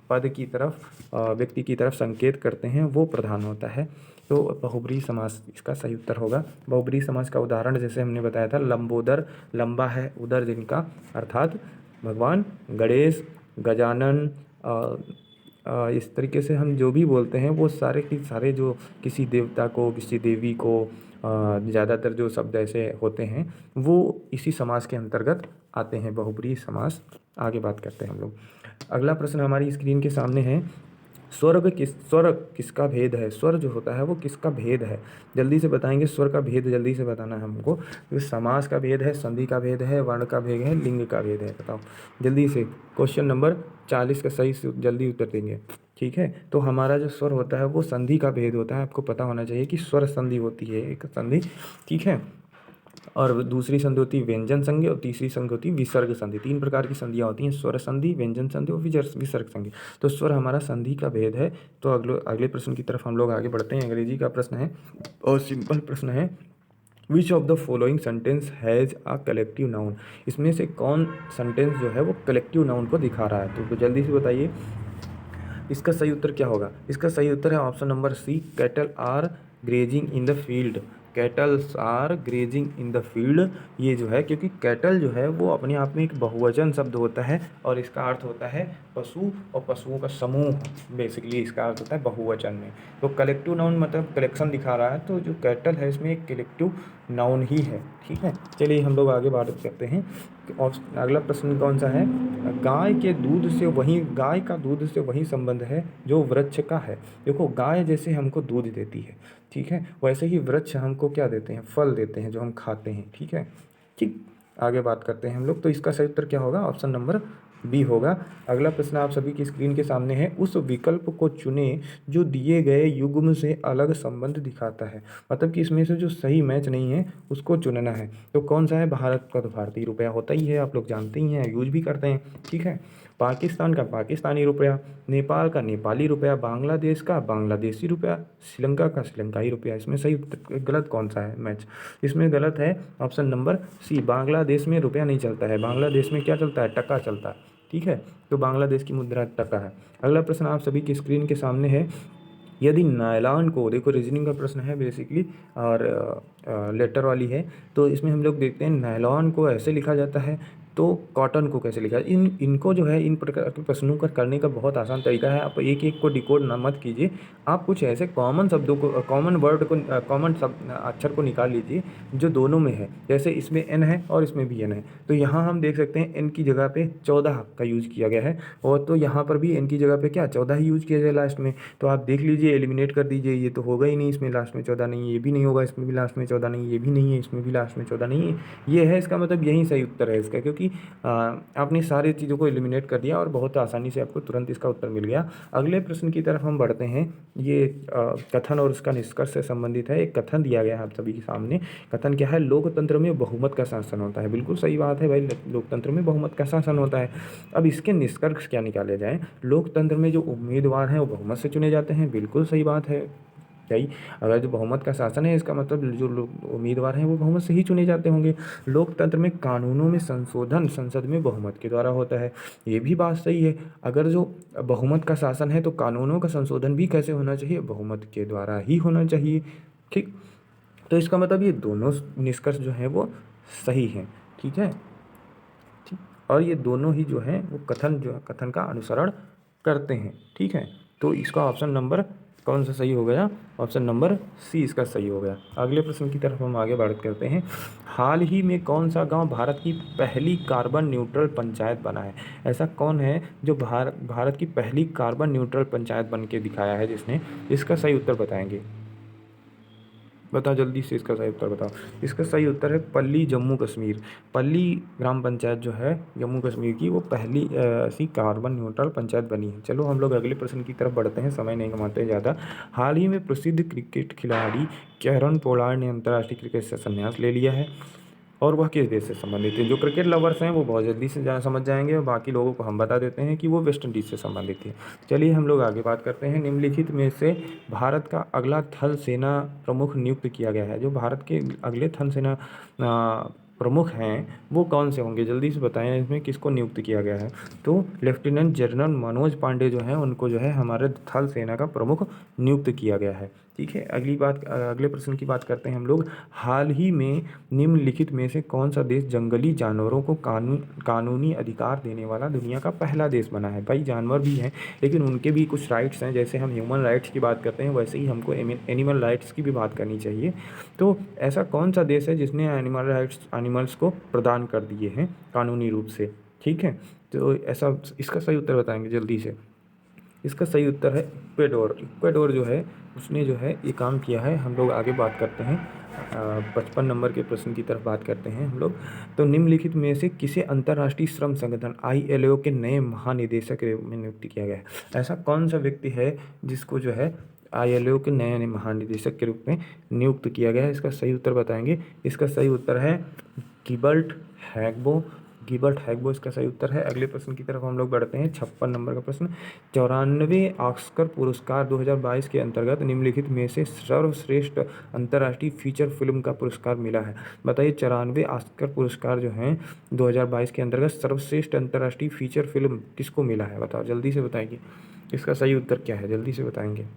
पद की तरफ व्यक्ति की तरफ संकेत करते हैं, वो प्रधान होता है। तो बहुब्रीहि समास इसका सही उत्तर होगा। बहुब्रीहि समास का उदाहरण जैसे हमने बताया था, लंबोदर, लंबा है उदर जिनका, अर्थात भगवान गणेश, गजानन, इस तरीके से हम जो भी बोलते हैं वो सारे के सारे जो किसी देवता को, किसी देवी को, ज़्यादातर जो शब्द ऐसे होते हैं वो इसी समास के अंतर्गत आते हैं, बहुब्रीहि समास। आगे बात करते हैं हम लोग। अगला प्रश्न हमारी स्क्रीन के सामने है, स्वर किसका भेद है? स्वर जो होता है वो किसका भेद है? जल्दी से बताएंगे, स्वर का भेद जल्दी से बताना है हमको। तो समास का भेद है, संधि का भेद है, वर्ण का भेद है, लिंग का भेद है। बताओ जल्दी से। क्वेश्चन नंबर 40 का सही से जल्दी उत्तर देंगे, ठीक है। तो हमारा जो स्वर होता है वो संधि का भेद होता है। आपको पता होना चाहिए कि स्वर संधि होती है एक संधि, ठीक है। और दूसरी संधि होती है व्यंजन संधि और तीसरी संधि होती है विसर्ग संधि। 3 प्रकार की संधियाँ होती हैं, स्वर संधि, व्यंजन संधि और विसर्ग संधि। तो स्वर हमारा संधि का भेद है। तो अगले प्रश्न की तरफ हम लोग आगे बढ़ते हैं। अंग्रेजी का प्रश्न है और सिंपल प्रश्न है, which of the following sentence has a collective noun? इसमें से कौन सेंटेंस जो है वो कलेक्टिव नाउन को दिखा रहा है? तो जल्दी से बताइए इसका सही उत्तर क्या होगा। इसका सही उत्तर है option number C, cattle are grazing in the field. Cattles are grazing in the field, ये जो है, क्योंकि कैटल जो है वो अपने आप में एक बहुवचन शब्द होता है और इसका अर्थ होता है पशु और पशुओं का समूह, बेसिकली इसका अर्थ होता है बहुवचन में। तो कलेक्टिव नाउन मतलब कलेक्शन दिखा रहा है, तो जो कैटल है इसमें एक कलेक्टिव नाउन ही है, ठीक है। चलिए हम लोग आगे बात करते हैं। और अगला प्रश्न कौन सा है, गाय का दूध से वही संबंध है जो वृक्ष का है। देखो गाय जैसे हमको दूध देती है, ठीक है, वैसे ही वृक्ष हमको क्या देते हैं, फल देते हैं जो हम खाते हैं, ठीक है। ठीक, आगे बात करते हैं हम लोग। तो इसका सही उत्तर क्या होगा, ऑप्शन नंबर बी होगा। अगला प्रश्न आप सभी की स्क्रीन के सामने है, उस विकल्प को चुने जो दिए गए युग्म से अलग संबंध दिखाता है। मतलब कि इसमें से जो सही मैच नहीं है उसको चुनना है। तो कौन सा है, भारत का तो भारतीय रुपया होता ही है, आप लोग जानते ही हैं, यूज भी करते हैं, ठीक है। पाकिस्तान का पाकिस्तानी रुपया, नेपाल का नेपाली रुपया, बांग्लादेश का बांग्लादेशी रुपया, श्रीलंका का श्रीलंकाई रुपया। इसमें सही गलत कौन सा है मैच? इसमें गलत है ऑप्शन नंबर सी, बांग्लादेश में रुपया नहीं चलता है, बांग्लादेश में क्या चलता है, टका चलता है, ठीक है। तो बांग्लादेश की मुद्रा टका है। अगला प्रश्न आप सभी की स्क्रीन के सामने है, यदि नायलॉन को, देखो रीजनिंग का प्रश्न है बेसिकली और लेटर वाली है। तो इसमें हम लोग देखते हैं नायलॉन को ऐसे लिखा जाता है, तो कॉटन को कैसे लिखा है। इनको जो है इन प्रकार के प्रश्नों का करने का बहुत आसान तरीका है। आप एक एक को डिकोड ना मत कीजिए, आप कुछ ऐसे कॉमन शब्दों को, कॉमन वर्ड को, कॉमन अक्षर को निकाल लीजिए जो दोनों में है। जैसे इसमें एन है और इसमें भी एन है, तो यहाँ हम देख सकते हैं एन की जगह पे 14 का यूज़ किया गया है, और तो यहाँ पर भी एन की जगह पे क्या 14 ही यूज़ किया जाए लास्ट में। तो आप देख लीजिए, एलिमिनेट कर दीजिए, ये तो होगा ही नहीं, इसमें लास्ट में 14 नहीं है, ये भी नहीं होगा, इसमें भी लास्ट में 14 नहीं है, ये भी नहीं है, इसमें भी लास्ट में 14 नहीं है, ये है। इसका मतलब यही सही उत्तर है इसका, क्योंकि आपने सारी चीज़ों को एलिमिनेट कर दिया और बहुत आसानी से आपको तुरंत इसका उत्तर मिल गया। अगले प्रश्न की तरफ हम बढ़ते हैं। ये कथन और उसका निष्कर्ष से संबंधित है। एक कथन दिया गया है आप सभी के सामने। कथन क्या है, लोकतंत्र में बहुमत का शासन होता है। बिल्कुल सही बात है भाई, लोकतंत्र में बहुमत का शासन होता है। अब इसके निष्कर्ष क्या निकाले जाए, लोकतंत्र में जो उम्मीदवार हैं वो बहुमत से चुने जाते हैं। बिल्कुल सही बात है भाई, अगर जो बहुमत का शासन है इसका मतलब जो लोग उम्मीदवार हैं वो बहुमत से ही चुने जाते होंगे। लोकतंत्र में कानूनों में संशोधन संसद में बहुमत के द्वारा होता है, ये भी बात सही है। अगर जो बहुमत का शासन है तो कानूनों का संशोधन भी कैसे होना चाहिए, बहुमत के द्वारा ही होना चाहिए, ठीक। तो इसका मतलब ये दोनों निष्कर्ष जो हैं वो सही हैं, ठीक है, ठीक। और ये दोनों ही जो हैं वो कथन का अनुसरण करते हैं, ठीक है। तो इसका ऑप्शन नंबर कौन सा सही हो गया, ऑप्शन नंबर सी इसका सही हो गया। अगले प्रश्न की तरफ हम आगे बात करते हैं। हाल ही में कौन सा गांव भारत की पहली कार्बन न्यूट्रल पंचायत बना है? ऐसा कौन है जो भारत की पहली कार्बन न्यूट्रल पंचायत बन के दिखाया है जिसने? इसका सही उत्तर बताएंगे। बताओ जल्दी से इसका सही उत्तर बताओ। इसका सही उत्तर है पल्ली, जम्मू कश्मीर। पल्ली ग्राम पंचायत जो है जम्मू कश्मीर की, वो पहली ऐसी कार्बन न्यूट्रल पंचायत बनी है। चलो हम लोग अगले प्रश्न की तरफ बढ़ते हैं, समय नहीं गंवाते ज़्यादा। हाल ही में प्रसिद्ध क्रिकेट खिलाड़ी कैरन पोलार्ड ने अंतर्राष्ट्रीय क्रिकेट से संन्यास ले लिया है, और वह किस देश से संबंधित है? जो क्रिकेट लवर्स हैं वो बहुत जल्दी से समझ जाएंगे, और बाकी लोगों को हम बता देते हैं कि वो वेस्ट इंडीज़ से संबंधित है। चलिए हम लोग आगे बात करते हैं। निम्नलिखित में से भारत का अगला थल सेना प्रमुख नियुक्त किया गया है। जो भारत के अगले थल सेना प्रमुख हैं वो कौन से होंगे? जल्दी से बताएं, इसमें किसको नियुक्त किया गया है? तो लेफ्टिनेंट जनरल मनोज पांडे जो है उनको जो है हमारे थल सेना का प्रमुख नियुक्त किया गया है। ठीक है, अगले प्रश्न की बात करते हैं हम लोग। हाल ही में निम्नलिखित में से कौन सा देश जंगली जानवरों को कानूनी अधिकार देने वाला दुनिया का पहला देश बना है? भाई जानवर भी हैं लेकिन उनके भी कुछ राइट्स हैं, जैसे हम ह्यूमन राइट्स की बात करते हैं वैसे ही हमको एनिमल राइट्स की भी बात करनी चाहिए। तो ऐसा कौन सा देश है जिसने एनिमल्स को प्रदान कर दिए हैं कानूनी रूप से? ठीक है, तो ऐसा इसका सही उत्तर बताएंगे जल्दी से। इसका सही उत्तर है इक्वेडोर। इक्वेडोर जो है उसने जो है ये काम किया है। हम लोग आगे बात करते हैं 55 नंबर के प्रश्न की तरफ बात करते हैं हम लोग। तो निम्नलिखित में से किसे अंतर्राष्ट्रीय श्रम संगठन ILO के नए महानिदेशक के रूप में नियुक्त किया गया है? ऐसा कौन सा व्यक्ति है जिसको जो है ILO के नए महानिदेशक के रूप में नियुक्त किया गया है? इसका सही उत्तर बताएंगे। इसका सही उत्तर है गिबर्ट हैग्बो। गिबर्ट हैग्बो इसका सही उत्तर है। अगले प्रश्न की तरफ हम लोग बढ़ते हैं 56 नंबर का प्रश्न। 94वें ऑस्कर पुरस्कार 2022 के अंतर्गत निम्नलिखित में से सर्वश्रेष्ठ अंतर्राष्ट्रीय फीचर फिल्म का पुरस्कार मिला है? बताइए 94 ऑस्कर पुरस्कार जो हैं 2022 के अंतर्गत सर्वश्रेष्ठ अंतर्राष्ट्रीय फीचर फिल्म किसको मिला है? बताओ जल्दी से बताएंगे। इसका सही उत्तर क्या है? जल्दी से बताएंगे।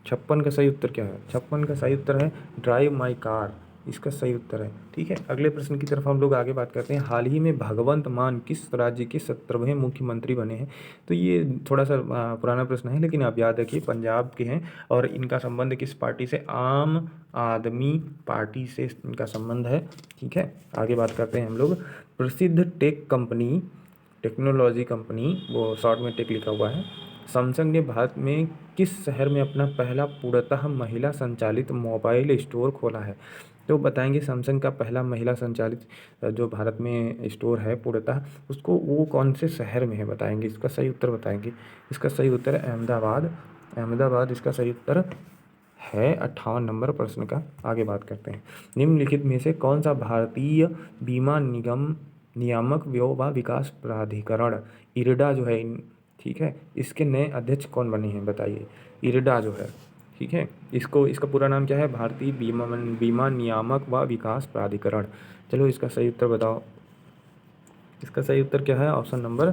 56 का सही उत्तर क्या है? 56 का सही उत्तर है ड्राइव माई कार। इसका सही उत्तर है। ठीक है, अगले प्रश्न की तरफ हम लोग आगे बात करते हैं। हाल ही में भगवंत मान किस राज्य के 17वें मुख्यमंत्री बने हैं? तो ये थोड़ा सा पुराना प्रश्न है, लेकिन आप याद रखिए पंजाब के हैं, और इनका संबंध किस पार्टी से? आम आदमी पार्टी से इनका संबंध है। ठीक है, आगे बात करते हैं हम लोग। प्रसिद्ध टेक्नोलॉजी कंपनी, वो शॉर्ट में टेक लिखा हुआ है, सैमसंग ने भारत में किस शहर में अपना पहला पूर्णतः महिला संचालित मोबाइल स्टोर खोला है? तो बताएंगे सैमसंग का पहला महिला संचालित जो भारत में स्टोर है पूर्णतः, उसको वो कौन से शहर में है बताएंगे। इसका सही उत्तर बताएंगे। इसका सही उत्तर है अहमदाबाद। अहमदाबाद इसका सही उत्तर है 58 नंबर प्रश्न का। आगे बात करते हैं। निम्नलिखित में से कौन सा भारतीय बीमा निगम नियामक व विकास प्राधिकरण IRDA जो है, ठीक है, इसके नए अध्यक्ष कौन बने हैं? बताइए। IRDA जो है, ठीक है, इसका पूरा नाम क्या है? भारतीय बीमा नियामक व विकास प्राधिकरण। चलो इसका सही उत्तर बताओ। इसका सही उत्तर क्या है? ऑप्शन नंबर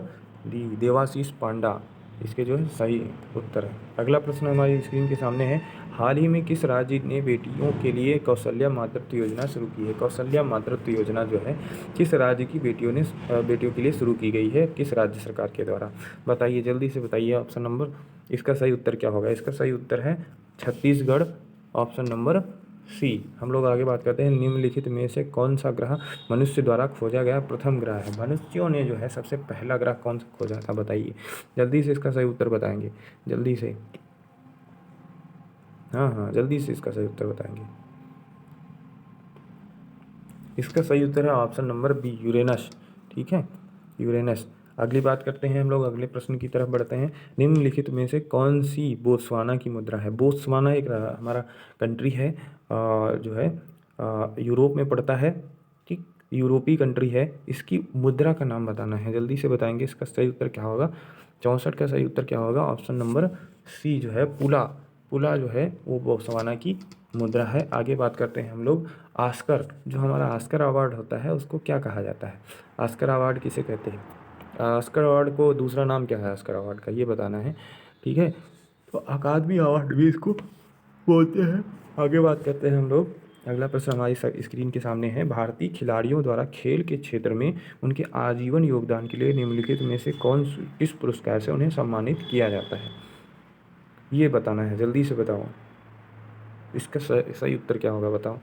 डी, देवाशीष पांडा इसके जो है सही उत्तर है। अगला प्रश्न हमारी स्क्रीन के सामने है। हाल ही में किस राज्य ने बेटियों के लिए कौशल्या मातृत्व योजना शुरू की है? कौशल्या मातृत्व योजना जो है किस राज्य की बेटियों के लिए शुरू की गई है? किस राज्य सरकार के द्वारा? बताइए जल्दी से बताइए। ऑप्शन नंबर, इसका सही उत्तर क्या होगा? इसका सही उत्तर है छत्तीसगढ़, ऑप्शन नंबर सी। हम लोग आगे बात करते हैं। निम्नलिखित में से कौन सा ग्रह मनुष्य द्वारा खोजा गया प्रथम ग्रह है? मनुष्यों ने जो है सबसे पहला ग्रह कौन सा खोजा था? बताइए जल्दी से। इसका सही उत्तर बताएंगे जल्दी से। हाँ, जल्दी से इसका सही उत्तर बताएंगे। इसका सही उत्तर है ऑप्शन नंबर बी, यूरेनस। ठीक है, यूरेनस। अगली बात करते हैं हम लोग, अगले प्रश्न की तरफ बढ़ते हैं। निम्नलिखित में से कौन सी बोत्सवाना की मुद्रा है? बोत्सवाना एक हमारा कंट्री है, जो है यूरोप में पड़ता है। ठीक, यूरोपीय कंट्री है। इसकी मुद्रा का नाम बताना है, जल्दी से बताएंगे। इसका सही उत्तर क्या होगा? 64 का सही उत्तर क्या होगा? ऑप्शन नंबर सी जो है पुला। पुला जो है वो बोत्सवाना की मुद्रा है। आगे बात करते हैं हम लोग। ऑस्कर, जो हमारा ऑस्कर अवार्ड होता है उसको क्या कहा जाता है? ऑस्कर अवार्ड किसे कहते हैं? ऑस्कर अवार्ड को दूसरा नाम क्या है ऑस्कर अवार्ड का, ये बताना है। ठीक है, तो अकादमी अवार्ड भी इसको बोलते हैं। आगे बात करते हैं हम लोग। अगला प्रश्न हमारी स्क्रीन के सामने है। भारतीय खिलाड़ियों द्वारा खेल के क्षेत्र में उनके आजीवन योगदान के लिए निम्नलिखित में से किस पुरस्कार से उन्हें सम्मानित किया जाता है? ये बताना है, जल्दी से बताओ। इसका सही उत्तर क्या होगा? बताओ।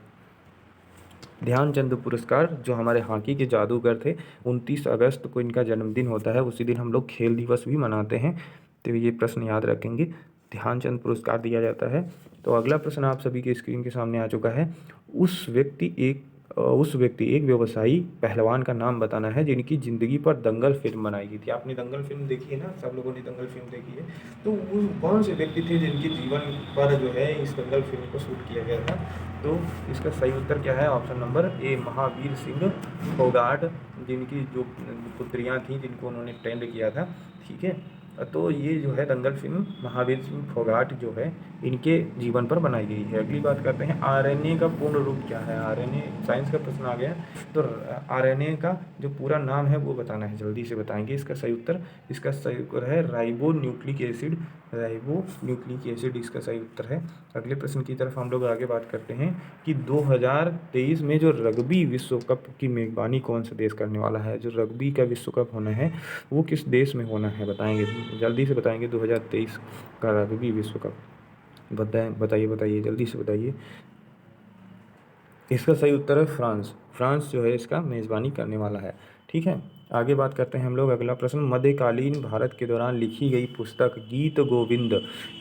ध्यानचंद पुरस्कार, जो हमारे हॉकी के जादूगर थे, 29 अगस्त को इनका जन्मदिन होता है। उसी दिन हम लोग खेल दिवस भी मनाते हैं, तो ये प्रश्न याद रखेंगे। ध्यानचंद पुरस्कार दिया जाता है। तो अगला प्रश्न आप सभी के स्क्रीन के सामने आ चुका है। उस व्यक्ति एक व्यवसायी पहलवान का नाम बताना है जिनकी ज़िंदगी पर दंगल फिल्म बनाई गई थी। आपने दंगल फिल्म देखी है ना, सब लोगों ने दंगल फिल्म देखी है। तो वो कौन से व्यक्ति थे जिनके जीवन पर जो है इस दंगल फिल्म को शूट किया गया था? तो इसका सही उत्तर क्या है? Option number A, Mahavir Singh Phogat, जिनकी जो पुत्रियाँ थीं जिनको उन्होंने ट्रेंड किया था। ठीक है, तो ये जो है दंगल फिल्म महावीर सिंह फोगाट जो है इनके जीवन पर बनाई गई है। अगली बात करते हैं, आरएनए का पूर्ण रूप क्या है? आरएनए साइंस का प्रश्न आ गया। तो आरएनए का जो पूरा नाम है वो बताना है, जल्दी से बताएंगे इसका सही उत्तर। इसका सही उत्तर है ribo nucleic acid. Ribo nucleic acid इसका सही उत्तर है। अगले प्रश्न की तरफ हम लोग आगे बात करते हैं कि 2023 में जो रग्बी विश्व कप की मेज़बानी कौन सा देश करने वाला है? जो रग्बी का विश्व कप होना है वो किस देश में होना है, बताएंगे, जल्दी से बताएंगे। 2023 का रग्बी विश्व कप बताइए जल्दी से बताइए। इसका सही उत्तर है फ्रांस। फ्रांस जो है इसका मेज़बानी करने वाला है। ठीक है, आगे बात करते हैं हम लोग। अगला प्रश्न, मध्यकालीन भारत के दौरान लिखी गई पुस्तक गीत गोविंद।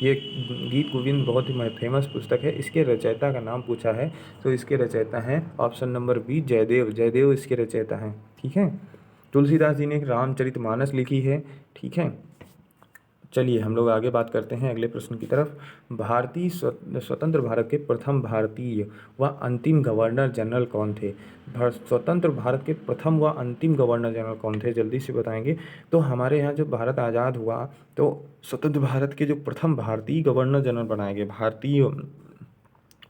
ये गीत गोविंद बहुत ही फेमस पुस्तक है। इसके रचयिता का नाम पूछा है, तो इसके रचयिता हैं option number B, Jayadev. Jayadev इसके रचयिता हैं। ठीक है, तुलसीदास जी ने रामचरितमानस लिखी है। ठीक है, चलिए हम लोग आगे बात करते हैं अगले प्रश्न की तरफ। भारतीय स्वतंत्र भारत के प्रथम भारतीय व अंतिम गवर्नर जनरल कौन थे? स्वतंत्र भारत के प्रथम व अंतिम गवर्नर जनरल कौन थे, जल्दी से बताएंगे। तो हमारे यहाँ जब भारत आज़ाद हुआ तो स्वतंत्र भारत के जो प्रथम भारतीय गवर्नर जनरल बनाए गए भारतीय,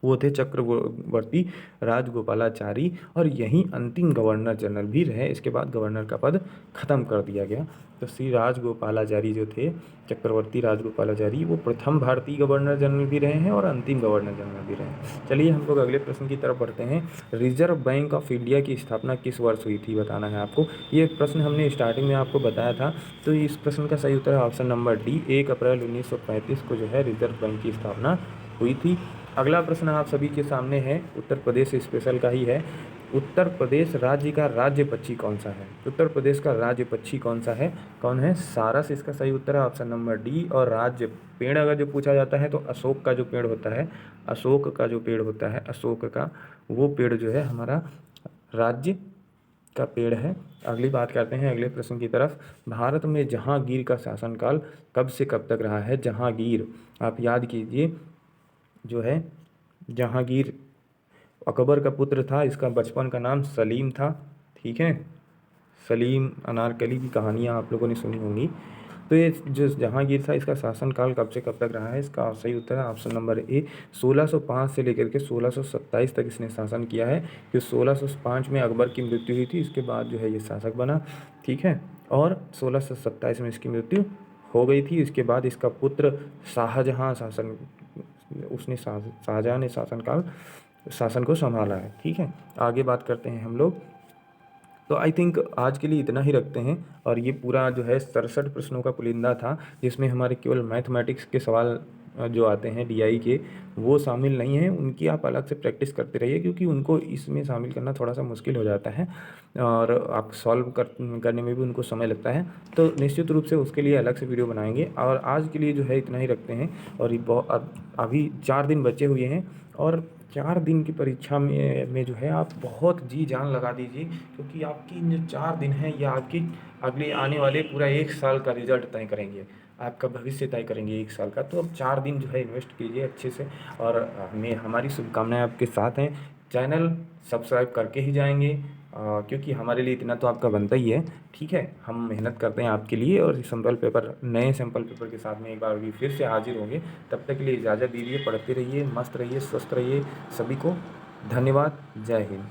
वो थे चक्रवर्ती राजगोपालाचारी, और यहीं अंतिम गवर्नर जनरल भी रहे। इसके बाद गवर्नर का पद खत्म कर दिया गया। तो श्री राजगोपालाचारी जो थे, चक्रवर्ती राजगोपालाचारी, वो प्रथम भारतीय गवर्नर जनरल भी रहे हैं और अंतिम गवर्नर जनरल भी रहे हैं। चलिए हम लोग अगले प्रश्न की तरफ बढ़ते हैं। रिजर्व बैंक ऑफ इंडिया की स्थापना किस वर्ष हुई थी, बताना है आपको। ये प्रश्न हमने स्टार्टिंग में आपको बताया था। तो इस प्रश्न का सही उत्तर है ऑप्शन नंबर डी, 1 अप्रैल 1935 को जो है रिजर्व बैंक की स्थापना हुई थी। अगला प्रश्न आप सभी के सामने है, उत्तर प्रदेश स्पेशल का ही है। उत्तर प्रदेश राज्य का राज्य पक्षी कौन सा है? उत्तर प्रदेश का राज्य पक्षी कौन सा है? कौन है? सारस इसका सही उत्तर है ऑप्शन नंबर डी। और राज्य पेड़ अगर जो पूछा जाता है तो अशोक का जो पेड़ होता है, अशोक का जो पेड़ होता है, अशोक का वो पेड़ जो है हमारा राज्य का पेड़ है। अगली बात करते हैं अगले प्रश्न की तरफ। भारत में जहांगीर का शासनकाल कब से कब तक रहा है? जहांगीर, आप याद कीजिए, जो है जहांगीर अकबर का पुत्र था। इसका बचपन का नाम सलीम था। ठीक है, सलीम, अनारकली की कहानियाँ आप लोगों ने सुनी होंगी। तो ये जो जहांगीर था इसका शासनकाल कब से कब तक रहा है? इसका सही उत्तर है ऑप्शन नंबर ए, 1605 से लेकर के 1627 तक इसने शासन किया है। कि 1605 में अकबर की मृत्यु हुई थी, इसके बाद जो है ये शासक बना। ठीक है, और 1627 में इसकी मृत्यु हो गई थी। इसके बाद इसका पुत्र शाहजहाँ शाहजहाँ ने शासन को संभाला है। ठीक है, आगे बात करते हैं हम लोग। तो आई थिंक आज के लिए इतना ही रखते हैं। और ये पूरा जो है 67 प्रश्नों का पुलिंदा था, जिसमें हमारे केवल मैथमेटिक्स के सवाल जो आते हैं डीआई के, वो शामिल नहीं हैं। उनकी आप अलग से प्रैक्टिस करते रहिए, क्योंकि उनको इसमें शामिल करना थोड़ा सा मुश्किल हो जाता है और आप सॉल्व करने में भी उनको समय लगता है। तो निश्चित रूप से उसके लिए अलग से वीडियो बनाएंगे। और आज के लिए जो है इतना ही रखते हैं। और अभी 4 दिन बचे हुए हैं, और 4 दिन की परीक्षा में जो है आप बहुत जी जान लगा दीजिए, क्योंकि आपकी जो 4 दिन हैं ये आपकी अगले आने वाले पूरा 1 साल का रिजल्ट तय करेंगे, आपका भविष्य तय करेंगे 1 साल का। तो अब 4 दिन जो है इन्वेस्ट कीजिए अच्छे से, और हमारी शुभकामनाएं आपके साथ हैं। चैनल सब्सक्राइब करके ही जाएंगे, क्योंकि हमारे लिए इतना तो आपका बनता ही है। ठीक है, हम मेहनत करते हैं आपके लिए, और नए सैम्पल पेपर के साथ में एक बार भी फिर से हाजिर होंगे। तब तक के लिए इजाज़त दीजिए, पढ़ते रहिए, मस्त रहिए, स्वस्थ रहिए। सभी को धन्यवाद। जय हिंद।